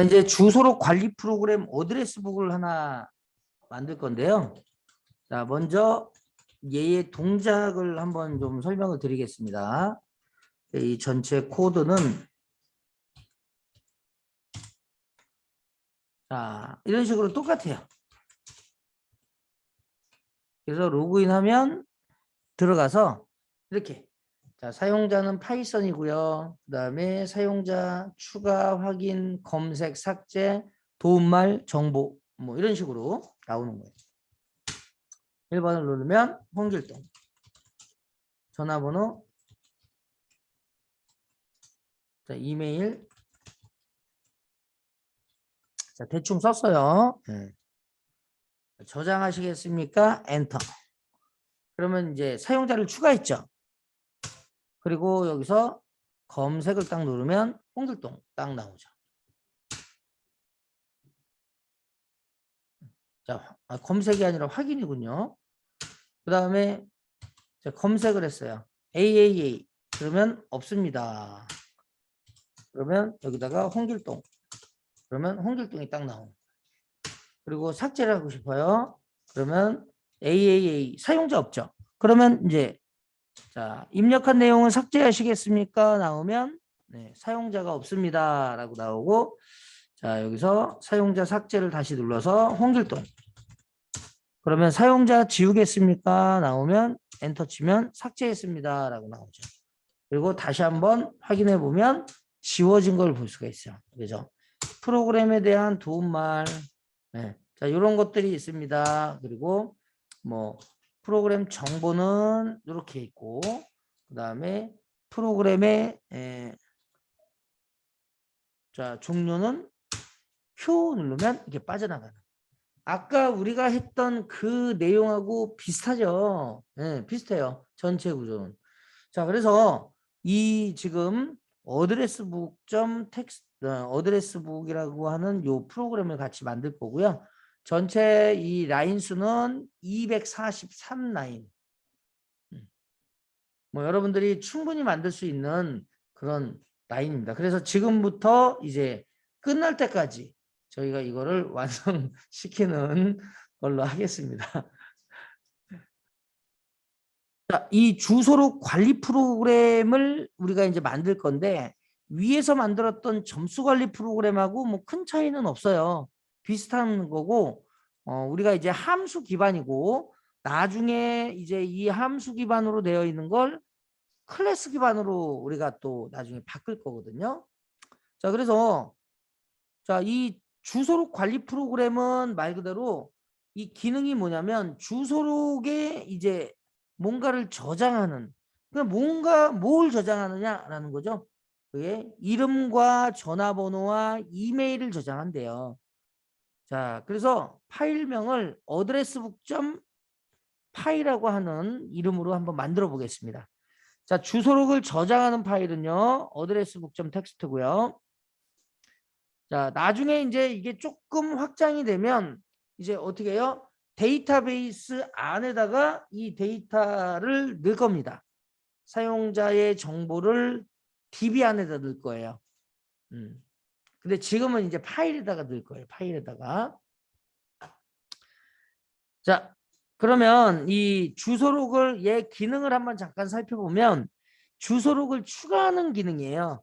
이제 주소록 관리 프로그램 어드레스북을 하나 만들 건데요. 자, 먼저 얘의 동작을 한번 좀 설명을 드리겠습니다. 이 전체 코드는 자, 이런 식으로 똑같아요. 그래서 로그인하면 들어가서 이렇게 자, 사용자는 파이썬이고요. 그 다음에 사용자 추가, 확인, 검색, 삭제, 도움말, 정보 뭐 이런 식으로 나오는 거예요. 1번을 누르면 홍길동, 전화번호, 자, 이메일, 자, 대충 썼어요. 저장하시겠습니까? 엔터. 그러면 이제 사용자를 추가했죠. 그리고 여기서 검색을 딱 누르면 홍길동 딱 나오죠. 자, 검색이 아니라 확인이군요. 그 다음에 검색을 했어요. AAA. 그러면 없습니다. 그러면 여기다가 홍길동. 그러면 홍길동이 딱 나오는 거예요. 그리고 삭제를 하고 싶어요. 그러면 AAA 사용자 없죠. 그러면 이제 자, 입력한 내용은 삭제하시겠습니까? 나오면 네, 사용자가 없습니다. 라고 나오고 자, 여기서 사용자 삭제를 다시 눌러서 홍길동. 그러면 사용자 지우겠습니까? 나오면 엔터 치면 삭제했습니다. 라고 나오죠. 그리고 다시 한번 확인해 보면 지워진 걸 볼 수가 있어요. 그죠? 프로그램에 대한 도움말. 네. 자, 이런 것들이 있습니다. 그리고 뭐 프로그램 정보는 이렇게 있고 그 다음에 프로그램의 자, 종류는 표 누르면 이렇게 빠져나가는. 아까 우리가 했던 그 내용하고 비슷하죠. 네, 비슷해요. 전체 구조는. 자, 그래서 이 지금 어드레스북 점 텍스트 어드레스북이라고 하는 요 프로그램을 같이 만들 거고요. 전체 이 라인 수는 243 라인. 뭐 여러분들이 충분히 만들 수 있는 그런 라인입니다. 그래서 지금부터 이제 끝날 때까지 저희가 이거를 완성시키는 걸로 하겠습니다. 자, 이 주소록 관리 프로그램을 우리가 이제 만들 건데 위에서 만들었던 점수 관리 프로그램하고 뭐 큰 차이는 없어요. 비슷한 거고 우리가 이제 함수 기반이고 나중에 이제 이 함수 기반으로 되어 있는 걸 클래스 기반으로 우리가 또 나중에 바꿀 거거든요. 자, 그래서 자, 이 주소록 관리 프로그램은 말 그대로 이 기능이 뭐냐면 주소록에 이제 뭔가를 저장하는 뭔가 뭘 저장하느냐라는 거죠. 그게 이름과 전화번호와 이메일을 저장한대요. 자, 그래서 파일명을 어드레스북.py라고 하는 이름으로 한번 만들어 보겠습니다. 자, 주소록을 저장하는 파일은요. 어드레스북.txt고요. 자, 나중에 이제 이게 조금 확장이 되면 이제 어떻게 해요? 데이터베이스 안에다가 이 데이터를 넣을 겁니다. 사용자의 정보를 DB 안에다 넣을 거예요. 근데 지금은 이제 파일에다가 넣을 거예요. 파일에다가. 자, 그러면 이 주소록을 얘 기능을 한번 잠깐 살펴보면 주소록을 추가하는 기능이에요.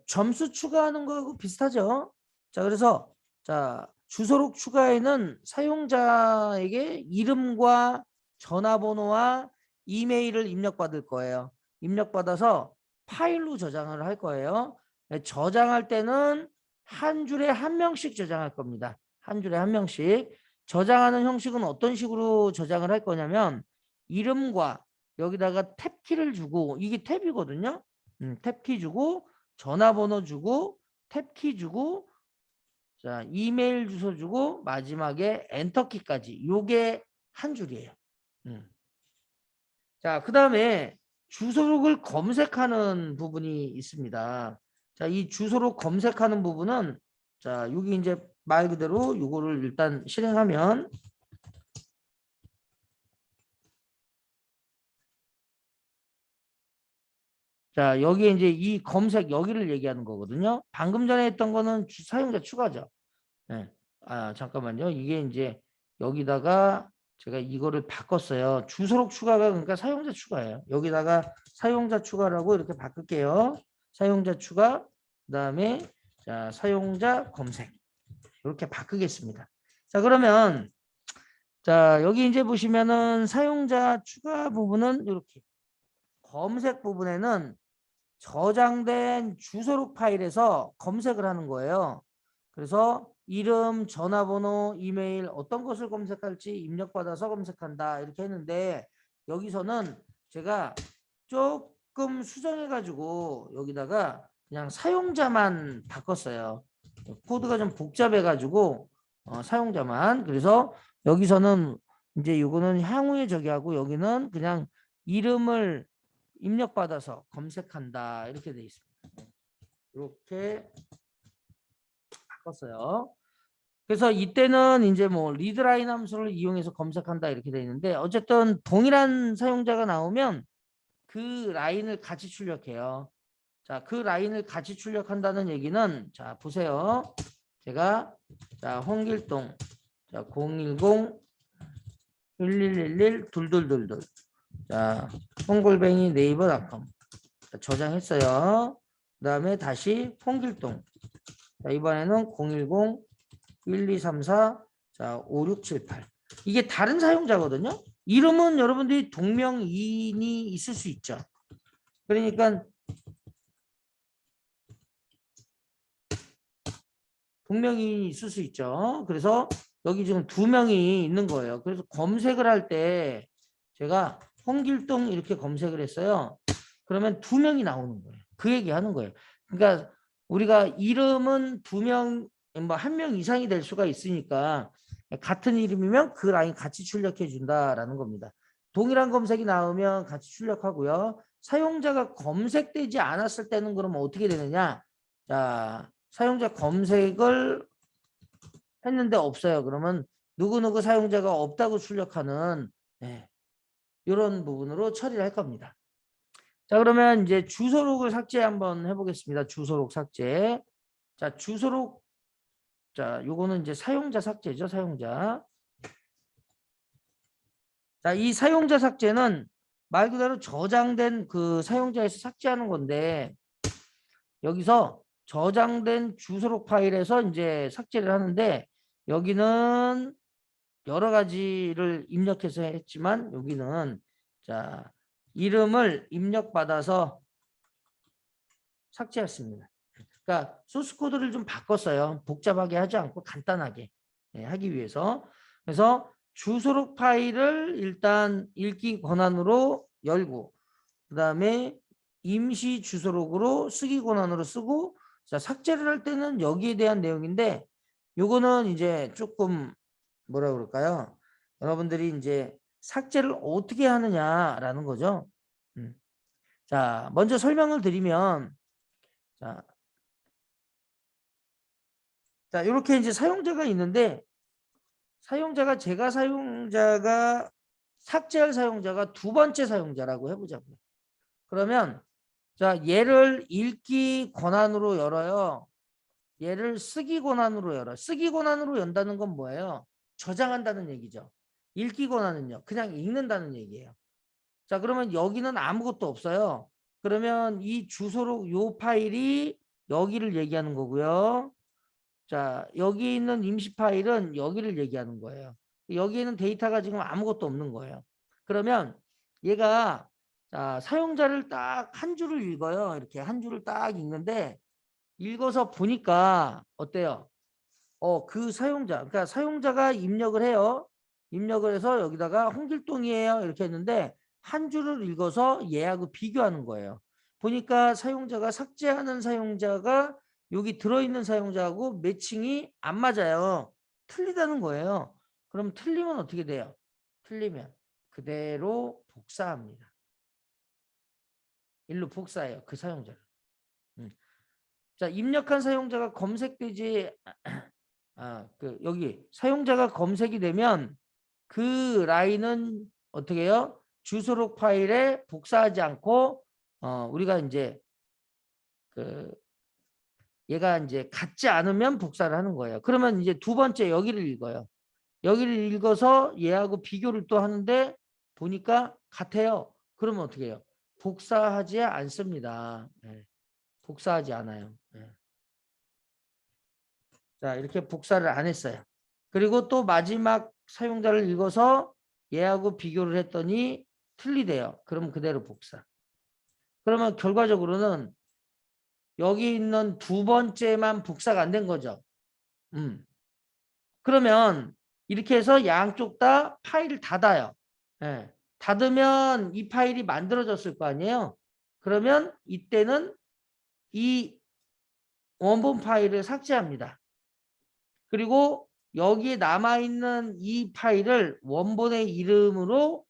점수 추가하는 거하고 비슷하죠. 자, 그래서 자, 주소록 추가에는 사용자에게 이름과 전화번호와 이메일을 입력받을 거예요. 입력받아서 파일로 저장을 할 거예요. 저장할 때는 한 줄에 한 명씩 저장할 겁니다. 한 줄에 한 명씩. 저장하는 형식은 어떤 식으로 저장을 할 거냐면 이름과 여기다가 탭키를 주고 이게 탭이거든요. 탭키 주고 전화번호 주고 탭키 주고 자 이메일 주소 주고 마지막에 엔터키까지 요게 한 줄이에요. 자, 그 다음에 주소록을 검색하는 부분이 있습니다. 자, 이 주소록 검색하는 부분은 자 여기 이제 말 그대로 요거를 일단 실행하면 자, 여기에 이제 이 검색 여기를 얘기하는 거거든요. 방금 전에 했던 거는 사용자 추가죠. 네. 아, 잠깐만요. 이게 이제 여기다가 제가 이거를 바꿨어요. 주소록 추가가 그러니까 사용자 추가예요. 여기다가 사용자 추가라고 이렇게 바꿀게요. 사용자 추가, 그다음에 자, 사용자 검색. 이렇게 바꾸겠습니다. 자, 그러면 자, 여기 이제 보시면은 사용자 추가 부분은 이렇게 검색 부분에는 저장된 주소록 파일에서 검색을 하는 거예요. 그래서 이름, 전화번호, 이메일 어떤 것을 검색할지 입력받아서 검색한다 이렇게 했는데 여기서는 제가 조금 수정해 가지고 여기다가 그냥 사용자만 바꿨어요. 코드가 좀 복잡해 가지고 사용자만. 그래서 여기서는 이제 이거는 향후에 저기 하고 여기는 그냥 이름을 입력받아서 검색한다 이렇게 돼 있습니다. 이렇게 바꿨어요. 그래서 이때는 이제 뭐 리드라인 함수를 이용해서 검색한다 이렇게 돼 있는데 어쨌든 동일한 사용자가 나오면 그 라인을 같이 출력해요. 자, 그 라인을 같이 출력한다는 얘기는 자 보세요. 제가 자 홍길동 자 010 1111 2222 자 홍골뱅이 네이버닷컴 저장했어요. 그 다음에 다시 홍길동 자, 이번에는 010 1234 자 5678 이게 다른 사용자거든요. 이름은 여러분들이 동명이인이 있을 수 있죠. 그러니까 동명이인이 있을 수 있죠. 그래서 여기 지금 2명이 있는 거예요. 그래서 검색을 할 때 제가 홍길동 이렇게 검색을 했어요. 그러면 2명이 나오는 거예요. 그 얘기하는 거예요. 그러니까 우리가 이름은 2명, 뭐 1명 이상이 될 수가 있으니까 같은 이름이면 그 라인 같이 출력해 준다라는 겁니다. 동일한 검색이 나오면 같이 출력하고요. 사용자가 검색되지 않았을 때는 그러면 어떻게 되느냐? 자, 사용자 검색을 했는데 없어요. 그러면 누구누구 사용자가 없다고 출력하는 이런 부분으로 처리를 할 겁니다. 자, 그러면 이제 주소록을 삭제 한번 해보겠습니다. 주소록 삭제. 자, 주소록. 자, 요거는 이제 사용자 삭제죠. 사용자. 자, 이 사용자 삭제는 말 그대로 저장된 그 사용자에서 삭제하는 건데 여기서 저장된 주소록 파일에서 이제 삭제를 하는데 여기는 여러 가지를 입력해서 했지만 여기는 자 이름을 입력받아서 삭제했습니다. 그러니까 소스 코드를 좀 바꿨어요. 복잡하게 하지 않고 간단하게 하기 위해서. 그래서 주소록 파일을 일단 읽기 권한으로 열고 그 다음에 임시 주소록으로 쓰기 권한으로 쓰고 자, 삭제를 할 때는 여기에 대한 내용인데 요거는 이제 조금 뭐라 그럴까요? 여러분들이 이제 삭제를 어떻게 하느냐라는 거죠. 자, 먼저 설명을 드리면 자, 이렇게 이제 사용자가 있는데 사용자가 제가 사용자가 삭제할 사용자가 2번째 사용자라고 해보자고요. 그러면 자, 얘를 읽기 권한으로 열어요. 얘를 쓰기 권한으로 열어. 쓰기 권한으로 연다는 건 뭐예요? 저장한다는 얘기죠. 읽기 권한은요. 그냥 읽는다는 얘기예요. 자, 그러면 여기는 아무것도 없어요. 그러면 이 주소록 요 파일이 여기를 얘기하는 거고요. 자, 여기 있는 임시 파일은 여기를 얘기하는 거예요. 여기에는 데이터가 지금 아무것도 없는 거예요. 그러면 얘가 자, 사용자를 딱 한 줄을 읽어요. 이렇게 한 줄을 딱 읽는데 읽어서 보니까 어때요? 그 사용자, 그러니까 사용자가 입력을 해요. 입력을 해서 여기다가 홍길동이에요. 이렇게 했는데 한 줄을 읽어서 얘하고 비교하는 거예요. 보니까 사용자가 삭제하는 사용자가 여기 들어있는 사용자하고 매칭이 안 맞아요. 틀리다는 거예요. 그럼 틀리면 어떻게 돼요? 틀리면 그대로 복사합니다. 일로 복사해요. 그 사용자를. 자, 입력한 사용자가 검색되지 여기 사용자가 검색이 되면 그 라인은 어떻게 해요? 주소록 파일에 복사하지 않고 우리가 이제 얘가 이제 같지 않으면 복사를 하는 거예요. 그러면 이제 두 번째 여기를 읽어요. 여기를 읽어서 얘하고 비교를 또 하는데 보니까 같아요. 그러면 어떻게 해요? 복사하지 않습니다. 네. 복사하지 않아요. 네. 자, 이렇게 복사를 안 했어요. 그리고 또 마지막 사용자를 읽어서 얘하고 비교를 했더니 틀리대요. 그럼 그대로 복사. 그러면 결과적으로는 여기 있는 두 번째만 복사가 안 된 거죠. 그러면 이렇게 해서 양쪽 다 파일을 닫아요. 예. 닫으면 이 파일이 만들어졌을 거 아니에요. 그러면 이때는 이 원본 파일을 삭제합니다. 그리고 여기에 남아있는 이 파일을 원본의 이름으로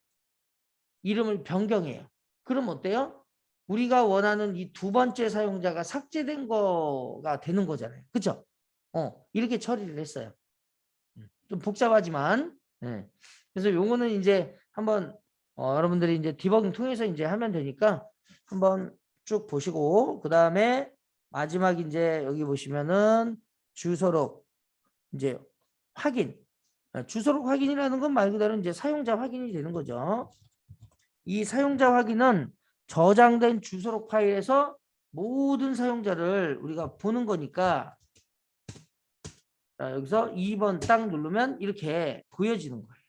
이름을 변경해요. 그럼 어때요? 우리가 원하는 이 두 번째 사용자가 삭제된 거가 되는 거잖아요. 그렇죠? 이렇게 처리를 했어요. 좀 복잡하지만. 네. 그래서 요거는 이제 한번 여러분들이 이제 디버깅 통해서 이제 하면 되니까 한번 쭉 보시고 그 다음에 마지막 이제 여기 보시면은 주소록 이제 확인. 주소록 확인이라는 건 말 그대로 이제 사용자 확인이 되는 거죠. 이 사용자 확인은 저장된 주소록 파일에서 모든 사용자를 우리가 보는 거니까 자, 여기서 2번 딱 누르면 이렇게 보여지는 거예요.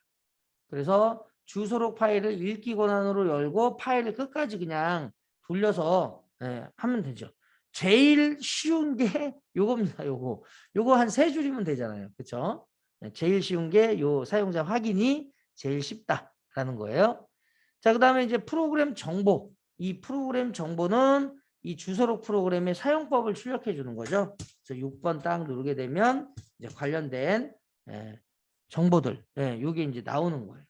그래서 주소록 파일을 읽기 권한으로 열고 파일을 끝까지 그냥 돌려서 하면 되죠. 제일 쉬운 게 요겁니다. 요거 한 3줄이면 되잖아요. 그렇죠? 제일 쉬운 게 요 사용자 확인이 제일 쉽다라는 거예요. 자, 그다음에 이제 프로그램 정보. 이 프로그램 정보는 이 주소록 프로그램의 사용법을 출력해 주는 거죠. 그래서 6번 딱 누르게 되면 이제 관련된 정보들, 요게 이제 나오는 거예요.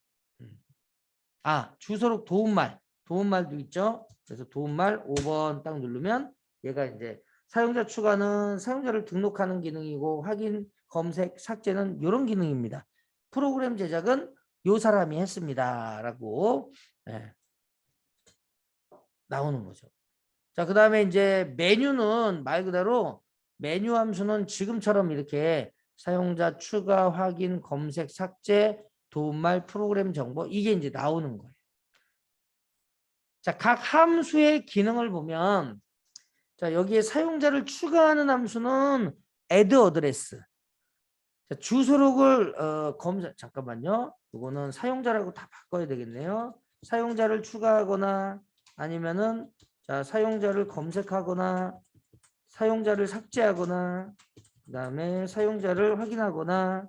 주소록 도움말도 있죠. 그래서 도움말 5번 딱 누르면 얘가 이제 사용자 추가는 사용자를 등록하는 기능이고 확인, 검색, 삭제는 이런 기능입니다. 프로그램 제작은 요 사람이 했습니다라고 나오는 거죠. 자, 그 다음에 이제 메뉴는 말 그대로 메뉴 함수는 지금처럼 이렇게 사용자 추가, 확인, 검색, 삭제, 도움말, 프로그램 정보 이게 이제 나오는 거예요. 자, 각 함수의 기능을 보면 자, 여기에 사용자를 추가하는 함수는 add address. 자, 주소록을 검색 잠깐만요. 이거는 사용자라고 다 바꿔야 되겠네요. 사용자를 추가하거나 아니면은 자, 사용자를 검색하거나 사용자를 삭제하거나 그다음에 사용자를 확인하거나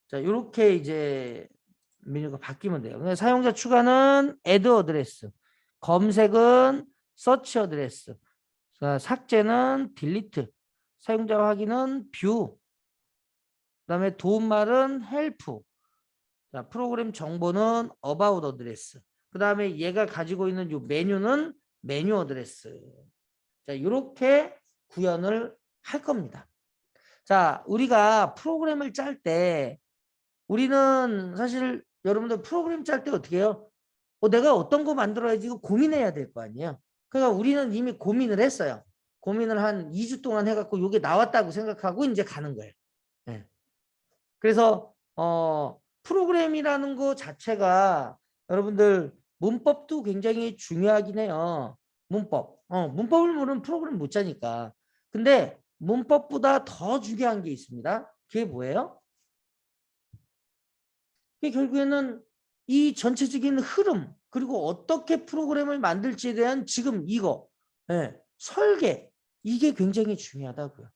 자, 이렇게 이제 메뉴가 바뀌면 돼요. 사용자 추가는 add address, 검색은 search address, 삭제는 delete, 사용자 확인은 view, 그다음에 도움말은 help, 자, 프로그램 정보는 about address, 그다음에 얘가 가지고 있는 이 메뉴는 메뉴 어드레스. 자, 이렇게 구현을 할 겁니다. 자, 우리가 프로그램을 짤 때 우리는 사실 여러분들 프로그램 짤 때 어떻게 해요? 내가 어떤 거 만들어야지 이거 고민해야 될 거 아니에요. 그러니까 우리는 이미 고민을 했어요. 고민을 한 2주 동안 해갖고 이게 나왔다고 생각하고 이제 가는 거예요. 네. 그래서 프로그램이라는 거 자체가 여러분들 문법도 굉장히 중요하긴 해요. 문법. 문법을 모르면 프로그램 못 짜니까. 근데 문법보다 더 중요한 게 있습니다. 그게 뭐예요? 그게 결국에는 이 전체적인 흐름 그리고 어떻게 프로그램을 만들지에 대한 지금 이거 설계 이게 굉장히 중요하다고요.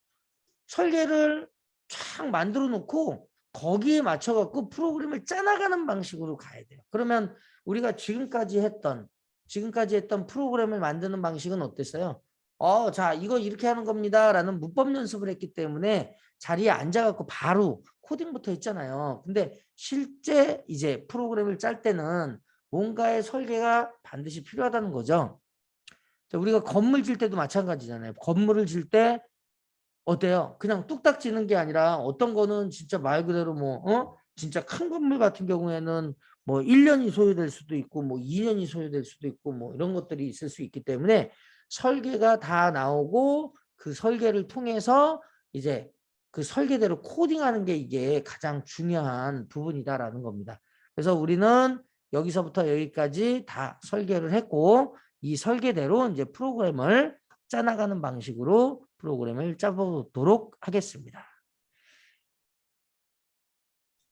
설계를 쫙 만들어 놓고 거기에 맞춰 갖고 프로그램을 짜나가는 방식으로 가야 돼요. 그러면 우리가 지금까지 했던 프로그램을 만드는 방식은 어땠어요? 자, 이거 이렇게 하는 겁니다. 라는 문법 연습을 했기 때문에 자리에 앉아갖고 바로 코딩부터 했잖아요. 근데 실제 이제 프로그램을 짤 때는 뭔가의 설계가 반드시 필요하다는 거죠. 자, 우리가 건물 질 때도 마찬가지잖아요. 건물을 질 때 어때요? 그냥 뚝딱 지는 게 아니라 어떤 거는 진짜 말 그대로 진짜 큰 건물 같은 경우에는 뭐 1년이 소요될 수도 있고 뭐 2년이 소요될 수도 있고 뭐 이런 것들이 있을 수 있기 때문에 설계가 다 나오고 그 설계를 통해서 이제 그 설계대로 코딩하는 게 이게 가장 중요한 부분이다라는 겁니다. 그래서 우리는 여기서부터 여기까지 다 설계를 했고 이 설계대로 이제 프로그램을 짜나가는 방식으로 프로그램을 짜보도록 하겠습니다.